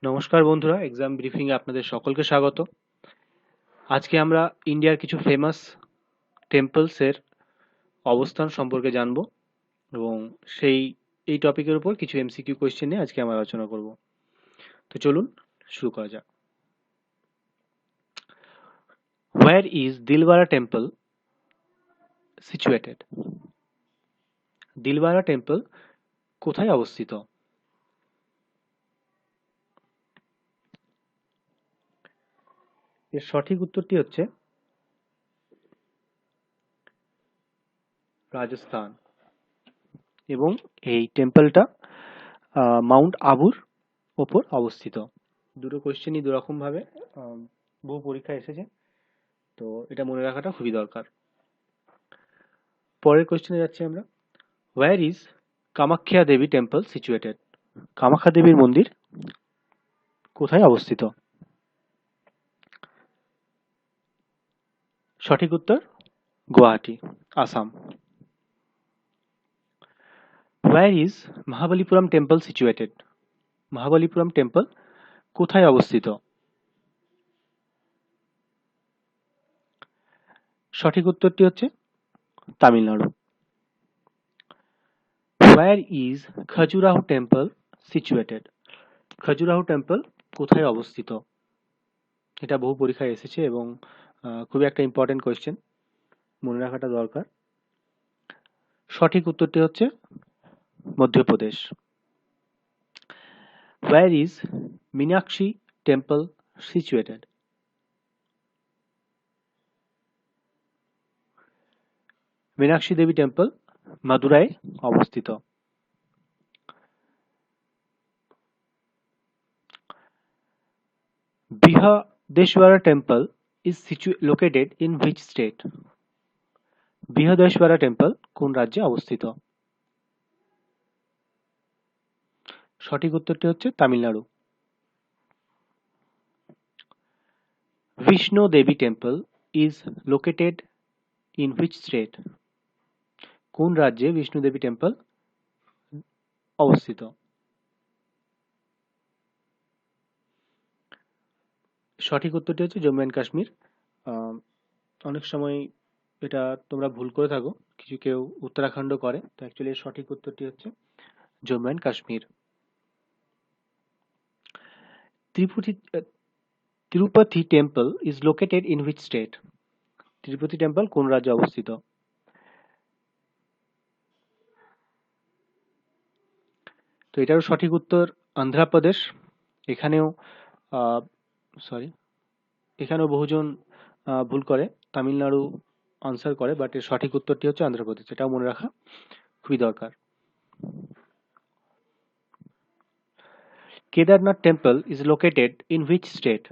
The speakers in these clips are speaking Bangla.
নমস্কার বন্ধুরা, এক্সাম ব্রিফিং এ আপনাদের সকলকে স্বাগত। আজকে আমরা ইন্ডিয়ার কিছু ফেমাস টেম্পলস এর অবস্থান সম্পর্কে জানবো এবং এই টপিকের উপর কিছু এমসিকিউ কোয়েশ্চেন নিয়ে আজকে আমরা আলোচনা করব। তো চলুন শুরু করা যাক। Where is Dilwara Temple situated? Dilwara temple কোথায় অবস্থিত? এর সঠিক উত্তরটি হচ্ছে রাজস্থান এবং এই টেম্পলটা মাউন্ট আবুর ওপর অবস্থিত। দুটো কোয়েশ্চেনই দুরকম ভাবে বহু পরীক্ষায় এসেছে, তো এটা মনে রাখাটা খুবই দরকার। পরের কোয়েশ্চেনে যাচ্ছি আমরা। Where is Kamakhya Devi temple situated? Kamakhya দেবীর মন্দির কোথায় অবস্থিত? সঠিক উত্তর Guwahati, Assam. Where is Mahabalipuram temple situated? Mahabalipuram temple কোথায় অবস্থিত? সঠিক উত্তরটি হচ্ছে Tamil Nadu. Where is Khajuraho temple situated? Khajuraho temple কোথায় অবস্থিত? এটা বহু পরীক্ষায় এসেছে এবং খুবই একটা ইম্পর্টেন্ট কোয়েশ্চেন, মনে রাখাটা দরকার। সঠিক উত্তরটি হচ্ছে Madhya Pradesh. Where is Meenakshi temple situated? Meenakshi Devi temple Madurai অবস্থিত। Brihadeeswara temple is located in which state? Brihadeeswara temple কোন রাজ্যে অবস্থিত? সঠিক উত্তরটি হচ্ছে Tamil Nadu. Vishnu Devi Temple is located in which state? কোন রাজ্যে বিষ্ণু দেবী টেম্পল অবস্থিত? সঠিক উত্তরটি হচ্ছে জম্মু অ্যান্ড কাশ্মীর। অনেক সময় এটা তোমরা ভুল করে থাকো, কিছু কেউ উত্তরাখণ্ড করে, তো অ্যাকচুয়ালি এর সঠিক উত্তরটি হচ্ছে Jammu and Kashmir. Tirupati temple is located in which state? Tirupati temple কোন রাজ্যে অবস্থিত? তো এটারও সঠিক উত্তর অন্ধ্রপ্রদেশ। এখানেও এখানেও বহুজন ভুল করে, তামিলনাড়ু আনসার করে, বাট এর সঠিক উত্তরটি হচ্ছে অন্ধ্রপ্রদেশ। এটাও মনে রাখা খুবই দরকার। Kedarnath temple is located in which state?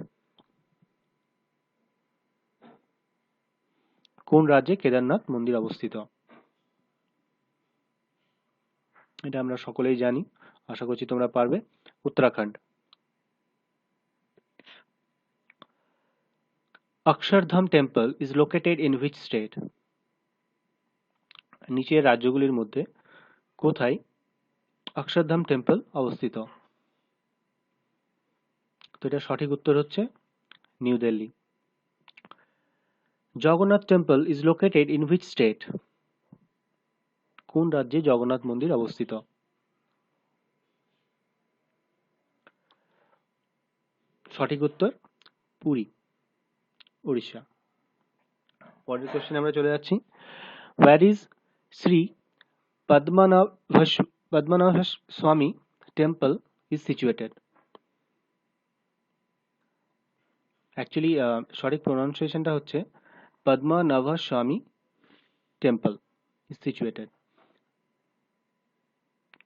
কোন রাজ্যে কেদারনাথ মন্দির অবস্থিত? এটা আমরা সকলেই জানি, আশা করছি তোমরা পারবে। Uttarakhand. Akshardham temple is located in which state? নিচের রাজ্যগুলির মধ্যে কোথায় অক্ষরধাম টেম্পল অবস্থিত? তো এটা সঠিক উত্তর হচ্ছে new Delhi. Jagannath temple is located in which state? কোন রাজ্যে জগন্নাথ মন্দির অবস্থিত? সঠিক উত্তর পুরী, উড়িষ্যা। পরের কোশ্চেন আমরা চলে যাচ্ছি। Where is শ্রী পদ্মনাভ স্বামী টেম্পল is situated? অ্যাকচুয়ালি সঠিক প্রোনাউন্সিয়েশনটা হচ্ছে পদ্মনাভ স্বামী টেম্পল is situated।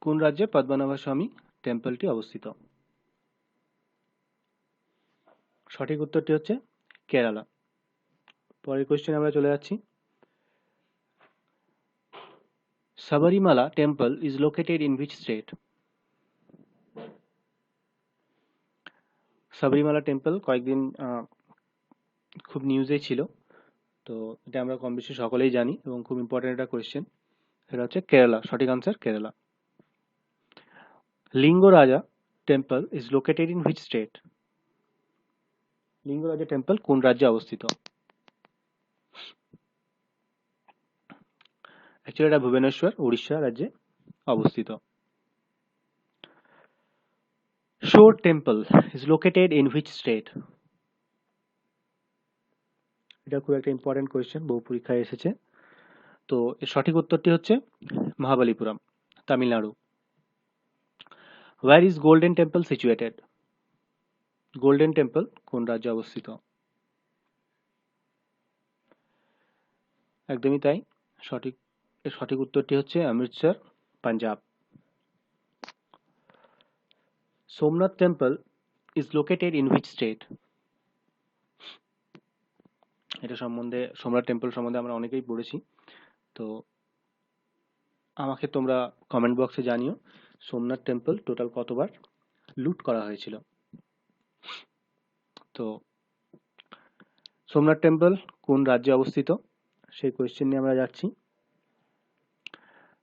কোন রাজ্যে পদ্মনাভ স্বামী টেম্পলটি অবস্থিত? সঠিক উত্তরটি হচ্ছে কেরালা। পরের কোশ্চেন আমরা চলে যাচ্ছি। Sabarimala temple is located in which state? Sabarimala temple কয়েকদিন খুব নিউজে ছিল, তো এটা আমরা কম বেশি সকলেই জানি এবং খুব ইম্পর্টেন্ট একটা কোয়েশ্চেন। এটা হচ্ছে কেরালা, সঠিক answer Kerala. Lingaraja temple is located in which state? Lingaraj temple কোন রাজ্যে অবস্থিত? অ্যাকচুয়ালি এটা ভুবনেশ্বর, উড়িষ্যা রাজ্যে অবস্থিত। শোর temple is located in which state? এটা খুব একটা ইম্পর্টেন্ট কোয়েশ্চেন, বহু পরীক্ষায় এসেছে। তো এর সঠিক উত্তরটি হচ্ছে Mahabalipuram, Tamil Nadu. Where is golden temple situated? Golden temple কোন রাজ্যে অবস্থিত? একদমই তাই, এর সঠিক উত্তরটি হচ্ছে Amritsar, Punjab. Somnath temple is located in which state? এটা সম্বন্ধে, সোমনাথ টেম্পল সম্বন্ধে আমরা অনেকেই পড়েছি। তো আমাকে তোমরা কমেন্ট বক্সে জানিও সোমনাথ টেম্পল টোটাল কতবার লুট করা হয়েছিল। তো সোমনাথ টেম্পল কোন রাজ্যে অবস্থিত সেই কোয়েশ্চেন নিয়ে আমরা যাচ্ছি।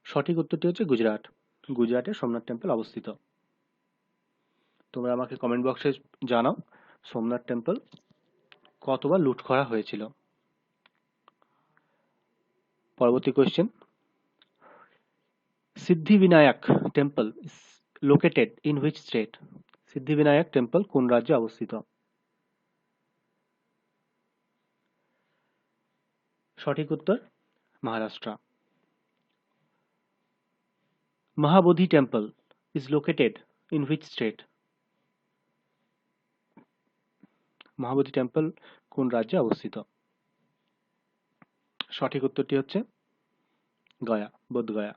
সঠিক উত্তরটি হচ্ছে গুজরাট। গুজরাটে সোমনাথ টেম্পল অবস্থিত। তোমরা আমাকে কমেন্ট বক্সে জানাও সোমনাথ টেম্পল কতবার লুট করা হয়েছিল। পরবর্তী question, Siddhivinayak temple is located in which state? Siddhivinayak temple কোন রাজ্যে অবস্থিত? সঠিক উত্তর Maharashtra. Mahabodhi temple is located in which state? Mahabodhi temple কোন রাজ্যে অবস্থিত? সঠিক উত্তরটি হচ্ছে Gaya, Bodhgaya.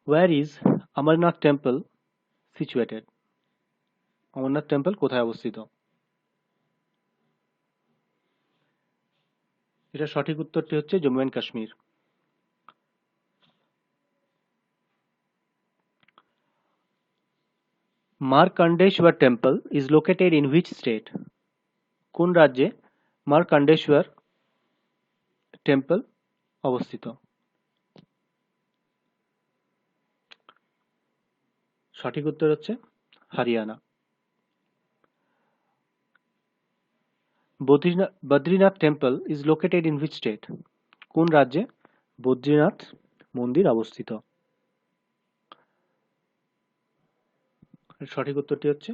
Where is Amarnath Temple situated? Amarnath temple কোথায় অবস্থিত? এটা সঠিক উত্তরটি হচ্ছে Jammu and Kashmir. Markandeshwar temple is located in which state? কোন রাজ্যে মার্কণ্ডেশ্বর টেম্পল অবস্থিত? সঠিক উত্তর হচ্ছে Haryana. Badrinath temple is located in which state? কোন রাজ্যে বদ্রীনাথ মন্দির অবস্থিত? সঠিক উত্তরটি হচ্ছে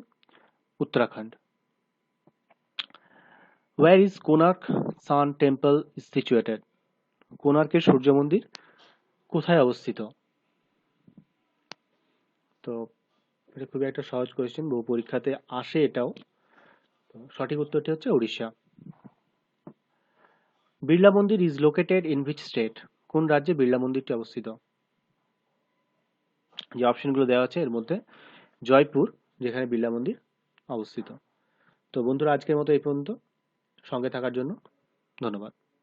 Uttarakhand. Where is Konark Sun Temple is situated? কোণার্কের সূর্য মন্দির কোথায় অবস্থিত? তো এটা খুবই একটা সহজ কোয়েশ্চেন, বহু পরীক্ষাতে আসে এটাও। তো সঠিক উত্তরটি হচ্ছে উড়িষ্যা। বিড়লা মন্দির is located in which state? কোন রাজ্যে বিড়লা মন্দিরটি অবস্থিত? যে অপশনগুলো দেওয়া আছে এর মধ্যে জয়পুর, যেখানে বিড়লা মন্দির অবস্থিত। তো বন্ধুরা, আজকের মতো এই পর্যন্ত। সঙ্গে থাকার জন্য ধন্যবাদ।